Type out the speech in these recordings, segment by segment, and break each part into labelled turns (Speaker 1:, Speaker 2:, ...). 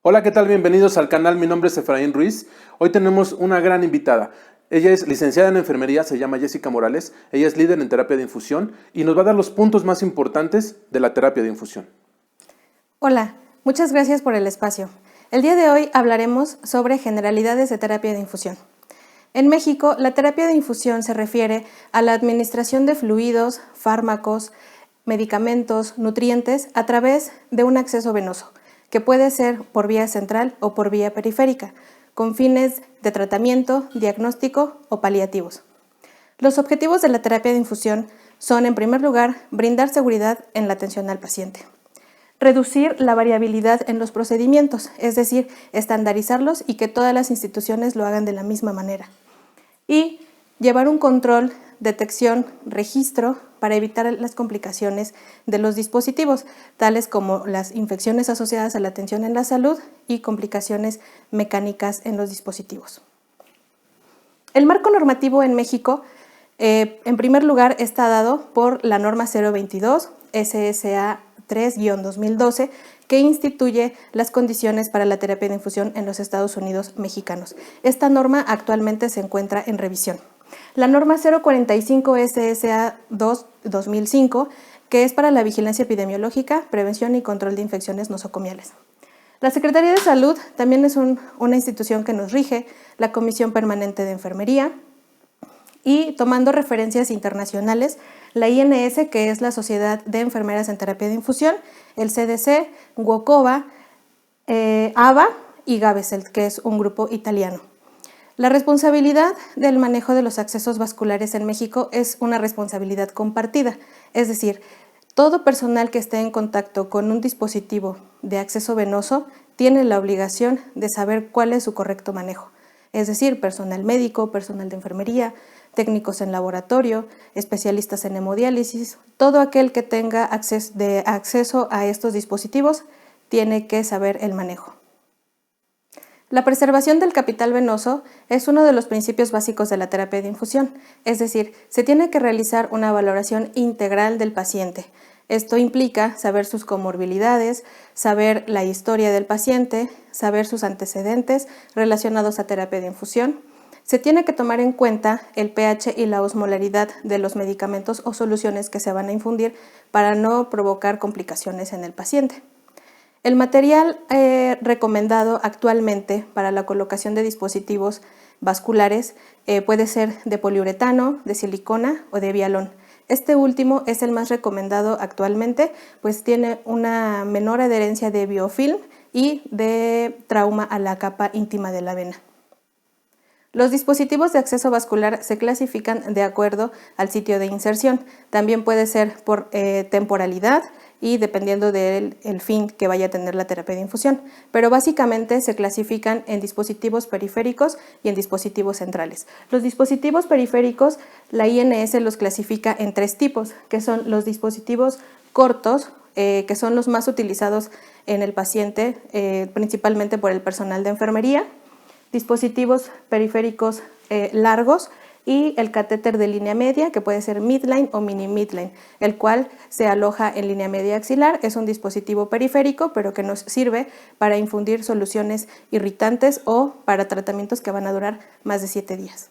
Speaker 1: Hola, ¿qué tal? Bienvenidos al canal. Mi nombre es Efraín Ruiz. Hoy tenemos una gran invitada. Ella es licenciada en enfermería, se llama Jessica Morales. Ella es líder en terapia de infusión y nos va a dar los puntos más importantes de la terapia de infusión.
Speaker 2: Hola, muchas gracias por el espacio. El día de hoy hablaremos sobre generalidades de terapia de infusión. En México, la terapia de infusión se refiere a la administración de fluidos, fármacos, medicamentos, nutrientes a través de un acceso venoso, que puede ser por vía central o por vía periférica, con fines de tratamiento, diagnóstico o paliativos. Los objetivos de la terapia de infusión son, en primer lugar, brindar seguridad en la atención al paciente. Reducir la variabilidad en los procedimientos, es decir, estandarizarlos y que todas las instituciones lo hagan de la misma manera. Y llevar un control, detección, registro para evitar las complicaciones de los dispositivos, tales como las infecciones asociadas a la atención en la salud y complicaciones mecánicas en los dispositivos. El marco normativo en México, en primer lugar, está dado por la norma 022 SSA 3-2012, que instituye las condiciones para la terapia de infusión en los Estados Unidos mexicanos. Esta norma actualmente se encuentra en revisión. La norma 045 SSA 2-2005, que es para la vigilancia epidemiológica, prevención y control de infecciones nosocomiales. La Secretaría de Salud también es una institución que nos rige, la Comisión Permanente de Enfermería, y tomando referencias internacionales, la INS, que es la Sociedad de Enfermeras en Terapia de Infusión, el CDC, WOCOVA, AVA y Gavesel, que es un grupo italiano. La responsabilidad del manejo de los accesos vasculares en México es una responsabilidad compartida, es decir, todo personal que esté en contacto con un dispositivo de acceso venoso tiene la obligación de saber cuál es su correcto manejo, es decir, personal médico, personal de enfermería, técnicos en laboratorio, especialistas en hemodiálisis, todo aquel que tenga acceso a estos dispositivos tiene que saber el manejo. La preservación del capital venoso es uno de los principios básicos de la terapia de infusión, es decir, se tiene que realizar una valoración integral del paciente. Esto implica saber sus comorbilidades, saber la historia del paciente, saber sus antecedentes relacionados a terapia de infusión. Se tiene que tomar en cuenta el pH y la osmolaridad de los medicamentos o soluciones que se van a infundir para no provocar complicaciones en el paciente. El material recomendado actualmente para la colocación de dispositivos vasculares puede ser de poliuretano, de silicona o de vialón. Este último es el más recomendado actualmente, pues tiene una menor adherencia de biofilm y de trauma a la capa íntima de la vena. Los dispositivos de acceso vascular se clasifican de acuerdo al sitio de inserción. También puede ser por temporalidad y dependiendo del fin que vaya a tener la terapia de infusión. Pero básicamente se clasifican en dispositivos periféricos y en dispositivos centrales. Los dispositivos periféricos, la INS los clasifica en tres tipos, que son los dispositivos cortos, que son los más utilizados en el paciente, principalmente por el personal de enfermería, dispositivos periféricos largos y el catéter de línea media, que puede ser midline o mini midline, el cual se aloja en línea media axilar. Es un dispositivo periférico, pero que nos sirve para infundir soluciones irritantes o para tratamientos que van a durar más de 7 días.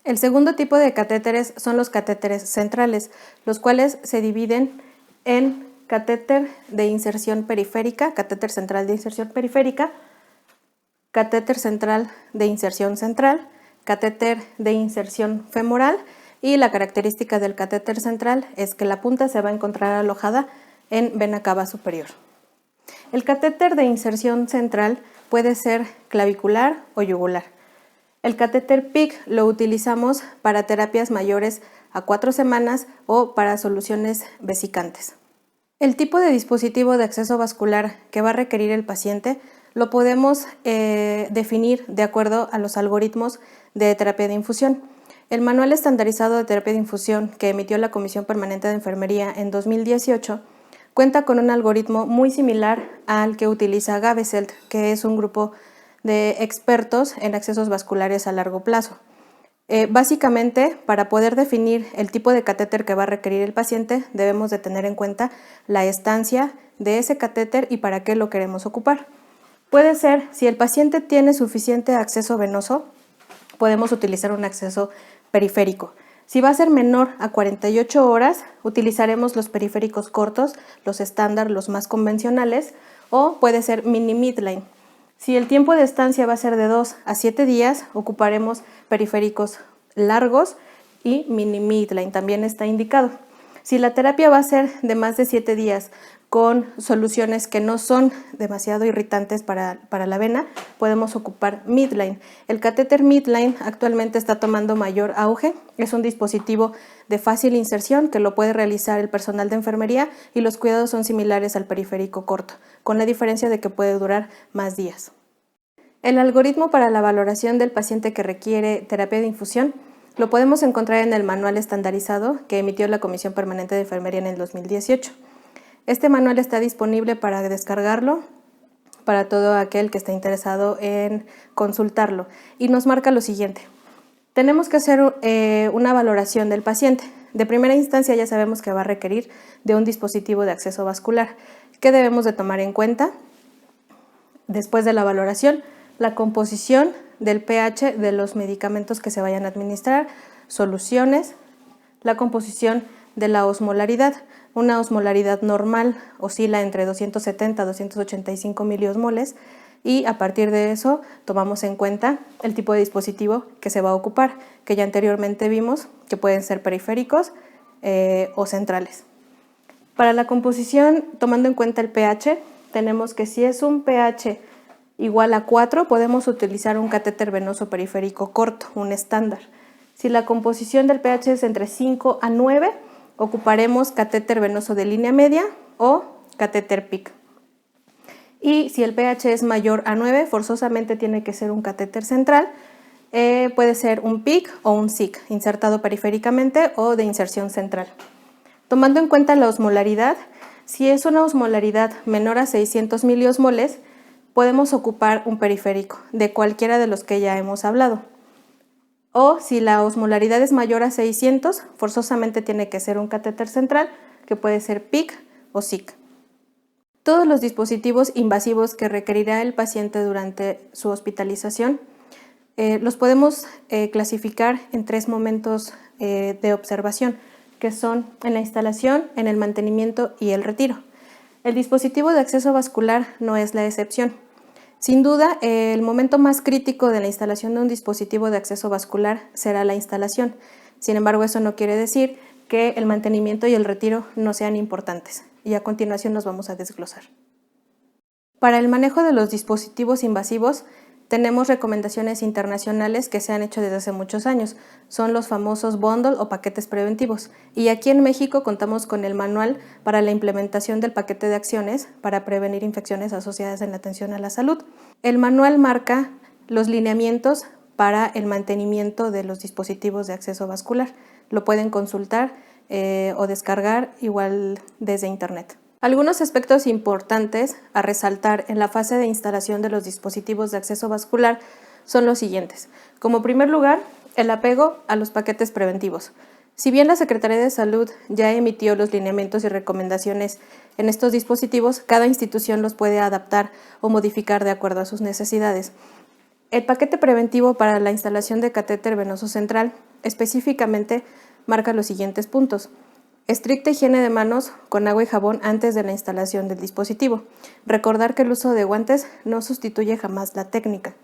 Speaker 2: El segundo tipo de catéteres son los catéteres centrales, los cuales se dividen en catéter de inserción periférica, catéter central de inserción periférica, catéter central de inserción central, catéter de inserción femoral, y la característica del catéter central es que la punta se va a encontrar alojada en vena cava superior. El catéter de inserción central puede ser clavicular o yugular. El catéter PICC lo utilizamos para terapias mayores a 4 semanas o para soluciones vesicantes. El tipo de dispositivo de acceso vascular que va a requerir el paciente lo podemos definir de acuerdo a los algoritmos de terapia de infusión. El Manual Estandarizado de Terapia de Infusión que emitió la Comisión Permanente de Enfermería en 2018 cuenta con un algoritmo muy similar al que utiliza Gavesel, que es un grupo de expertos en accesos vasculares a largo plazo. Básicamente, para poder definir el tipo de catéter que va a requerir el paciente, debemos de tener en cuenta la estancia de ese catéter y para qué lo queremos ocupar. Puede ser, si el paciente tiene suficiente acceso venoso, podemos utilizar un acceso periférico. Si va a ser menor a 48 horas, utilizaremos los periféricos cortos, los estándar, los más convencionales, o puede ser mini midline. Si el tiempo de estancia va a ser de 2 a 7 días, ocuparemos periféricos largos y mini midline, también está indicado. Si la terapia va a ser de más de 7 días con soluciones que no son demasiado irritantes para la vena, podemos ocupar midline. El catéter midline actualmente está tomando mayor auge. Es un dispositivo de fácil inserción que lo puede realizar el personal de enfermería y los cuidados son similares al periférico corto, con la diferencia de que puede durar más días. El algoritmo para la valoración del paciente que requiere terapia de infusión lo podemos encontrar en el manual estandarizado que emitió la Comisión Permanente de Enfermería en el 2018. Este manual está disponible para descargarlo para todo aquel que esté interesado en consultarlo y nos marca lo siguiente. Tenemos que hacer una valoración del paciente. De primera instancia ya sabemos que va a requerir de un dispositivo de acceso vascular. ¿Qué debemos de tomar en cuenta? Después de la valoración, la composición del pH de los medicamentos que se vayan a administrar, soluciones, la composición de la osmolaridad. Una osmolaridad normal oscila entre 270 a 285 miliosmoles y a partir de eso tomamos en cuenta el tipo de dispositivo que se va a ocupar, que ya anteriormente vimos que pueden ser periféricos o centrales. Para la composición, tomando en cuenta el pH, tenemos que si es un pH igual a 4, podemos utilizar un catéter venoso periférico corto, un estándar. Si la composición del pH es entre 5 a 9, ocuparemos catéter venoso de línea media o catéter PICC. Y si el pH es mayor a 9, forzosamente tiene que ser un catéter central. Puede ser un PICC o un SICC, insertado periféricamente o de inserción central. Tomando en cuenta la osmolaridad, si es una osmolaridad menor a 600 miliosmoles, podemos ocupar un periférico de cualquiera de los que ya hemos hablado. O si la osmolaridad es mayor a 600, forzosamente tiene que ser un catéter central, que puede ser PICC o SICC. Todos los dispositivos invasivos que requerirá el paciente durante su hospitalización los podemos clasificar en 3 momentos de observación, que son en la instalación, en el mantenimiento y el retiro. El dispositivo de acceso vascular no es la excepción. Sin duda, el momento más crítico de la instalación de un dispositivo de acceso vascular será la instalación. Sin embargo, eso no quiere decir que el mantenimiento y el retiro no sean importantes. Y a continuación los vamos a desglosar. Para el manejo de los dispositivos invasivos, tenemos recomendaciones internacionales que se han hecho desde hace muchos años. Son los famosos bundle o paquetes preventivos. Y aquí en México contamos con el manual para la implementación del paquete de acciones para prevenir infecciones asociadas en la atención a la salud. El manual marca los lineamientos para el mantenimiento de los dispositivos de acceso vascular. Lo pueden consultar o descargar igual desde internet. Algunos aspectos importantes a resaltar en la fase de instalación de los dispositivos de acceso vascular son los siguientes. Como primer lugar, el apego a los paquetes preventivos. Si bien la Secretaría de Salud ya emitió los lineamientos y recomendaciones en estos dispositivos, cada institución los puede adaptar o modificar de acuerdo a sus necesidades. El paquete preventivo para la instalación de catéter venoso central específicamente marca los siguientes puntos. Estricta higiene de manos con agua y jabón antes de la instalación del dispositivo. Recordar que el uso de guantes no sustituye jamás la técnica.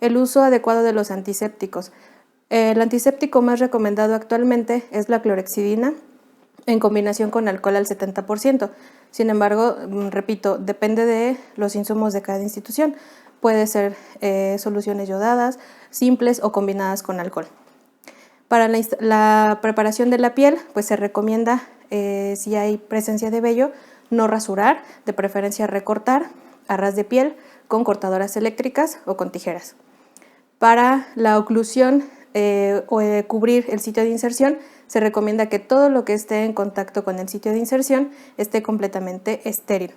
Speaker 2: El uso adecuado de los antisépticos. El antiséptico más recomendado actualmente es la clorhexidina en combinación con alcohol al 70%. Sin embargo, repito, depende de los insumos de cada institución. Puede ser soluciones yodadas, simples o combinadas con alcohol. Para la preparación de la piel, pues se recomienda, si hay presencia de vello, no rasurar, de preferencia recortar a ras de piel con cortadoras eléctricas o con tijeras. Para la oclusión o cubrir el sitio de inserción, se recomienda que todo lo que esté en contacto con el sitio de inserción esté completamente estéril.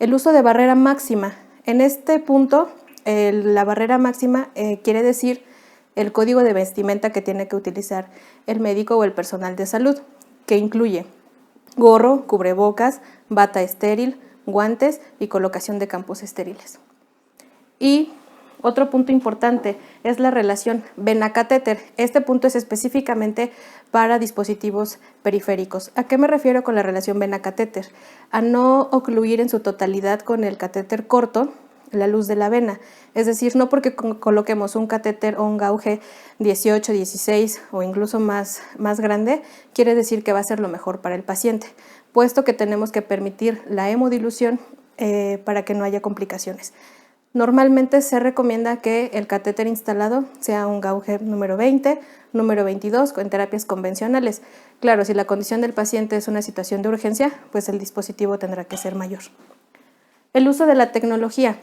Speaker 2: El uso de barrera máxima. En este punto, la barrera máxima quiere decir el código de vestimenta que tiene que utilizar el médico o el personal de salud, que incluye gorro, cubrebocas, bata estéril, guantes y colocación de campos estériles. Y otro punto importante es la relación vena-catéter. Este punto es específicamente para dispositivos periféricos. ¿A qué me refiero con la relación vena-catéter? A no ocluir en su totalidad con el catéter corto la luz de la vena. Es decir, no porque coloquemos un catéter o un gauge 18, 16 o incluso más grande, quiere decir que va a ser lo mejor para el paciente, puesto que tenemos que permitir la hemodilución para que no haya complicaciones. Normalmente se recomienda que el catéter instalado sea un gauge número 20, número 22 en terapias convencionales. Claro, si la condición del paciente es una situación de urgencia, pues el dispositivo tendrá que ser mayor. El uso de la tecnología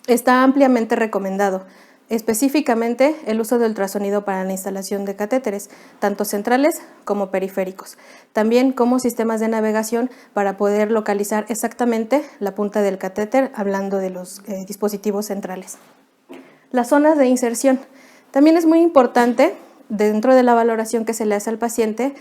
Speaker 2: está ampliamente recomendado, específicamente el uso del ultrasonido para la instalación de catéteres, tanto centrales como periféricos, también como sistemas de navegación para poder localizar exactamente la punta del catéter, hablando de los dispositivos centrales. Las zonas de inserción. También es muy importante, dentro de la valoración que se le hace al paciente,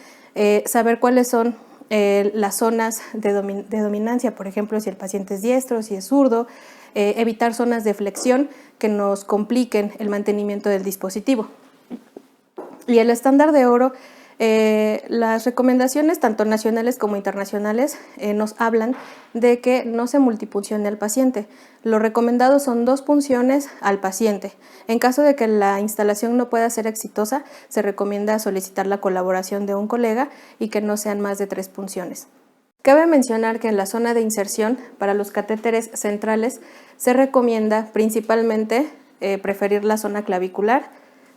Speaker 2: saber cuáles son las zonas de dominancia, por ejemplo, si el paciente es diestro, si es zurdo, evitar zonas de flexión que nos compliquen el mantenimiento del dispositivo. Y el estándar de oro, las recomendaciones tanto nacionales como internacionales nos hablan de que no se multipuncione al paciente. Lo recomendado son 2 punciones al paciente. En caso de que la instalación no pueda ser exitosa, se recomienda solicitar la colaboración de un colega y que no sean más de 3 punciones. Cabe mencionar que en la zona de inserción para los catéteres centrales se recomienda principalmente preferir la zona clavicular,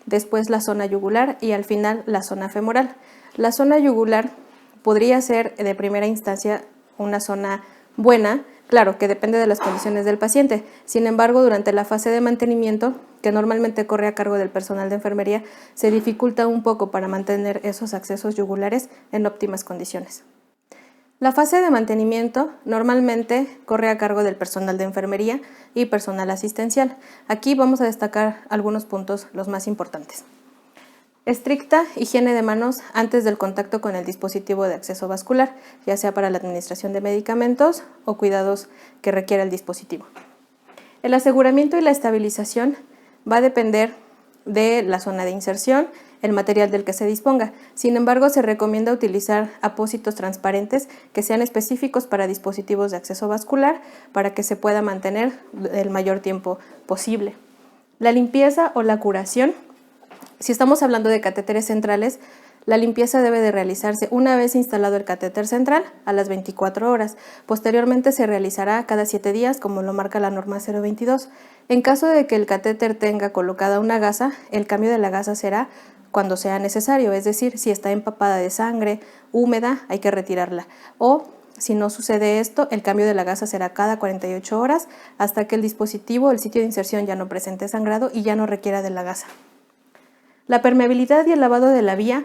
Speaker 2: después la zona yugular y al final la zona femoral. La zona yugular podría ser de primera instancia una zona buena, claro que depende de las condiciones del paciente. Sin embargo, durante la fase de mantenimiento, que normalmente corre a cargo del personal de enfermería, se dificulta un poco para mantener esos accesos yugulares en óptimas condiciones. La fase de mantenimiento normalmente corre a cargo del personal de enfermería y personal asistencial. Aquí vamos a destacar algunos puntos, los más importantes. Estricta higiene de manos antes del contacto con el dispositivo de acceso vascular, ya sea para la administración de medicamentos o cuidados que requiera el dispositivo. El aseguramiento y la estabilización va a depender de la zona de inserción, el material del que se disponga. Sin embargo, se recomienda utilizar apósitos transparentes que sean específicos para dispositivos de acceso vascular para que se pueda mantener el mayor tiempo posible. La limpieza o la curación. Si estamos hablando de catéteres centrales, la limpieza debe de realizarse una vez instalado el catéter central a las 24 horas. Posteriormente se realizará cada 7 días, como lo marca la norma 022. En caso de que el catéter tenga colocada una gasa, el cambio de la gasa será cuando sea necesario, es decir, si está empapada de sangre, húmeda, hay que retirarla. O si no sucede esto, el cambio de la gasa será cada 48 horas hasta que el dispositivo, el sitio de inserción ya no presente sangrado y ya no requiera de la gasa. La permeabilidad y el lavado de la vía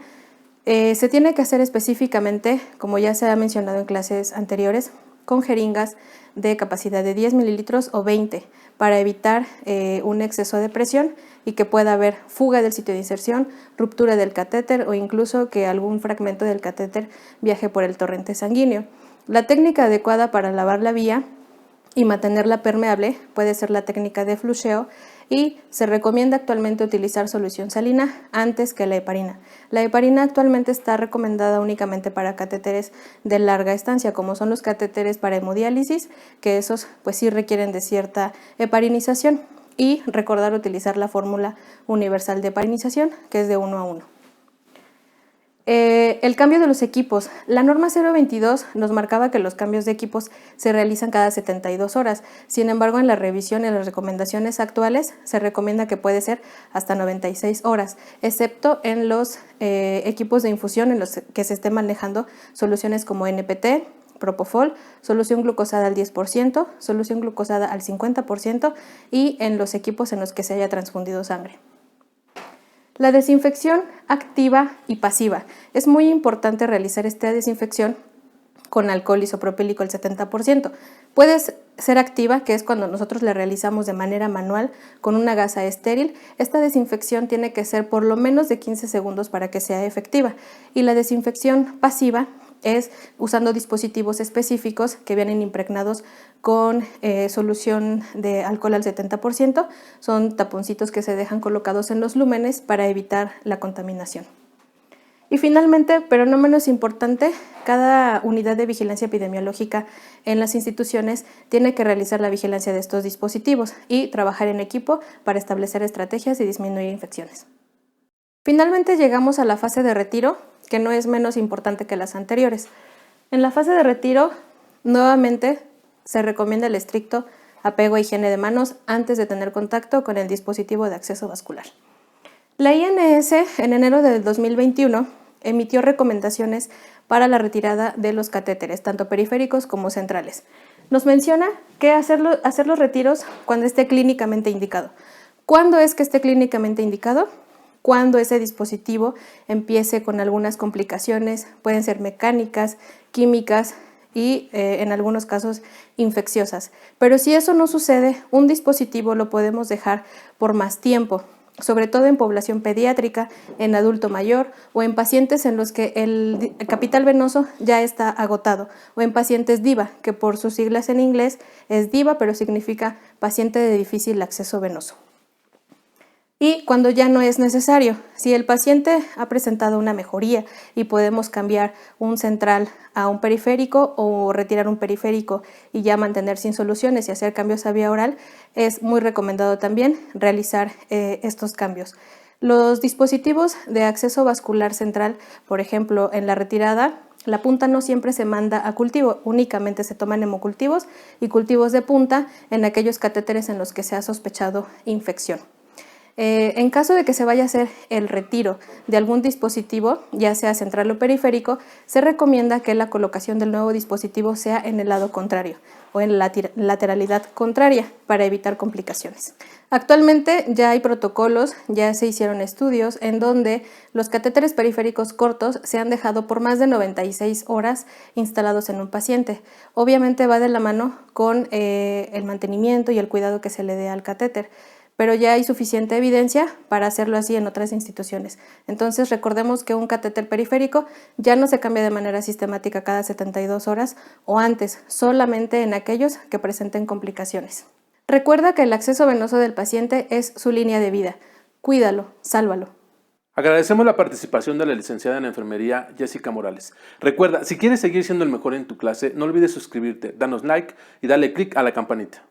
Speaker 2: se tiene que hacer específicamente, como ya se ha mencionado en clases anteriores, con jeringas de capacidad de 10 mililitros o 20 para evitar un exceso de presión y que pueda haber fuga del sitio de inserción, ruptura del catéter o incluso que algún fragmento del catéter viaje por el torrente sanguíneo. La técnica adecuada para lavar la vía y mantenerla permeable puede ser la técnica de flusheo y se recomienda actualmente utilizar solución salina antes que la heparina. La heparina actualmente está recomendada únicamente para catéteres de larga estancia, como son los catéteres para hemodiálisis, que esos pues sí requieren de cierta heparinización, y recordar utilizar la fórmula universal de heparinización, que es de 1:1. El cambio de los equipos. La norma 022 nos marcaba que los cambios de equipos se realizan cada 72 horas. Sin embargo, en la revisión y en las recomendaciones actuales se recomienda que puede ser hasta 96 horas, excepto en los equipos de infusión en los que se estén manejando soluciones como NPT, Propofol, solución glucosada al 10%, solución glucosada al 50% y en los equipos en los que se haya transfundido sangre. La desinfección activa y pasiva. Es muy importante realizar esta desinfección con alcohol isopropílico al 70%. Puede ser activa, que es cuando nosotros la realizamos de manera manual con una gasa estéril. Esta desinfección tiene que ser por lo menos de 15 segundos para que sea efectiva. Y la desinfección pasiva es usando dispositivos específicos que vienen impregnados con solución de alcohol al 70%. Son taponcitos que se dejan colocados en los lúmenes para evitar la contaminación. Y finalmente, pero no menos importante, cada unidad de vigilancia epidemiológica en las instituciones tiene que realizar la vigilancia de estos dispositivos y trabajar en equipo para establecer estrategias y disminuir infecciones. Finalmente llegamos a la fase de retiro, que no es menos importante que las anteriores. En la fase de retiro, nuevamente se recomienda el estricto apego a higiene de manos antes de tener contacto con el dispositivo de acceso vascular. La INS en enero del 2021 emitió recomendaciones para la retirada de los catéteres, tanto periféricos como centrales. Nos menciona que hacer los retiros cuando esté clínicamente indicado. ¿Cuándo es que esté clínicamente indicado? Cuando ese dispositivo empiece con algunas complicaciones, pueden ser mecánicas, químicas y en algunos casos infecciosas. Pero si eso no sucede, un dispositivo lo podemos dejar por más tiempo, sobre todo en población pediátrica, en adulto mayor o en pacientes en los que el capital venoso ya está agotado, o en pacientes DIVA, que por sus siglas en inglés es DIVA, pero significa paciente de difícil acceso venoso. Y cuando ya no es necesario, si el paciente ha presentado una mejoría y podemos cambiar un central a un periférico o retirar un periférico y ya mantener sin soluciones y hacer cambios a vía oral, es muy recomendado también realizar estos cambios. Los dispositivos de acceso vascular central, por ejemplo, en la retirada, la punta no siempre se manda a cultivo, únicamente se toman hemocultivos y cultivos de punta en aquellos catéteres en los que se ha sospechado infección. En caso de que se vaya a hacer el retiro de algún dispositivo, ya sea central o periférico, se recomienda que la colocación del nuevo dispositivo sea en el lado contrario o en la lateralidad contraria para evitar complicaciones. Actualmente ya hay protocolos, ya se hicieron estudios en donde los catéteres periféricos cortos se han dejado por más de 96 horas instalados en un paciente. Obviamente va de la mano con el mantenimiento y el cuidado que se le dé al catéter, pero ya hay suficiente evidencia para hacerlo así en otras instituciones. Entonces recordemos que un catéter periférico ya no se cambia de manera sistemática cada 72 horas o antes, solamente en aquellos que presenten complicaciones. Recuerda que el acceso venoso del paciente es su línea de vida. Cuídalo, sálvalo.
Speaker 1: Agradecemos la participación de la licenciada en enfermería Jessica Morales. Recuerda, si quieres seguir siendo el mejor en tu clase, no olvides suscribirte, danos like y dale click a la campanita.